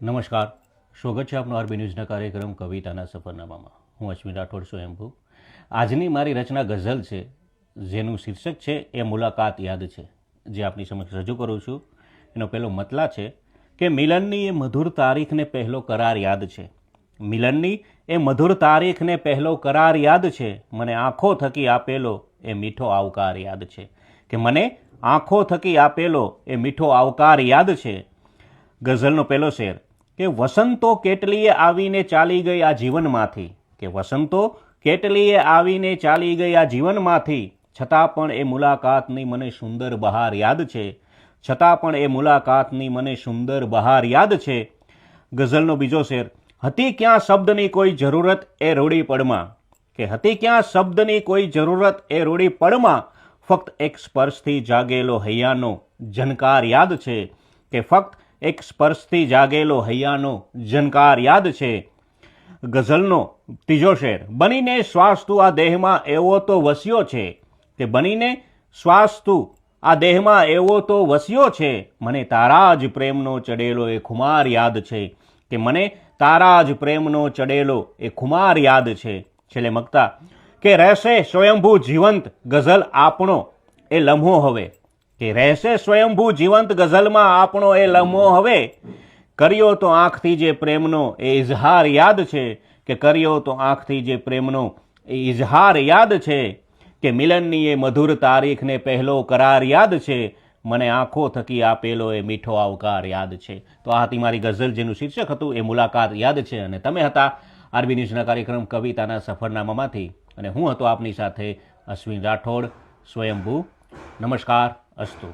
નમસ્કાર, સ્વાગત છે આપનો આરબી ન્યૂઝના કાર્યક્રમ કવિતાના સફરનામામાં. હું અશ્વિન રાઠોડ સ્વયંભૂ. આજની મારી રચના ગઝલ છે, જેનું શીર્ષક છે એ મુલાકાત યાદ છે, જે આપની સમક્ષ રજૂ કરું છું. એનો પહેલો મતલા છે કે મિલનની એ મધુર તારીખને પહેલો કરાર યાદ છે. મિલનની એ મધુર તારીખને પહેલો કરાર યાદ છે. મને આંખો થકી આપેલો એ મીઠો આવકાર યાદ છે. કે મને આંખો થકી આપેલો એ મીઠો આવકાર યાદ છે. ગઝલનો પહેલો શેર કે વસંતો કેટલીએ આવીને ચાલી ગઈ આ જીવનમાંથી, કે વસંતો કેટલીએ આવીને ચાલી ગઈ આ જીવનમાંથી, છતાં પણ એ મુલાકાતની મને સુંદર બહાર યાદ છે. છતાં પણ એ મુલાકાતની મને સુંદર બહાર યાદ છે. ગઝલનો બીજો શેર હતી ક્યાં શબ્દની કોઈ જરૂરત એ રૂડી પડમાં, કે હતી ક્યાં શબ્દની કોઈ જરૂરત એ રૂડી પડમાં, ફક્ત એક સ્પર્શથી જાગેલો હૈયાનો ઝનકાર યાદ છે. કે ફક્ત એક સ્પર્શથી જાગેલો હૈયાનો ઝનકાર યાદ છે. ગઝલનો ત્રીજો શેર બનીને શ્વાસ તું આ દેહમાં એવો તો વસ્યો છે, કે બનીને શ્વાસ તું આ દેહમાં એવો તો વસ્યો છે, મને તારા જ પ્રેમનો ચડેલો એ ખુમાર યાદ છે. કે મને તારા જ પ્રેમનો ચડેલો એ ખુમાર યાદ છે. છેલ્લે મગતા કે રહેશે સ્વયંભૂ જીવંત ગઝલ આપણો એ લમ્હો હવે, કે રહેશે સ્વયંભૂ જીવંત ગઝલમાં આપણો એ લમ્હો હવે, કર્યો તો આંખથી જે પ્રેમનો એ ઇઝહાર યાદ છે. કે કર્યો તો આંખથી જે પ્રેમનો એ ઇઝહાર યાદ છે. કે મિલનની એ મધુર તારીખને પહેલો કરાર યાદ છે. મને આંખો થકી આપેલો એ મીઠો આવકાર યાદ છે. તો આ હતી મારી ગઝલ, જેનું શીર્ષક હતું એ મુલાકાત યાદ છે. અને તમે હતા આરબી ન્યૂઝના કાર્યક્રમ કવિતાના સફરનામામાંથી, અને હું હતો આપની સાથે અશ્વિન રાઠોડ સ્વયંભૂ. નમસ્કાર, અસ્તુ.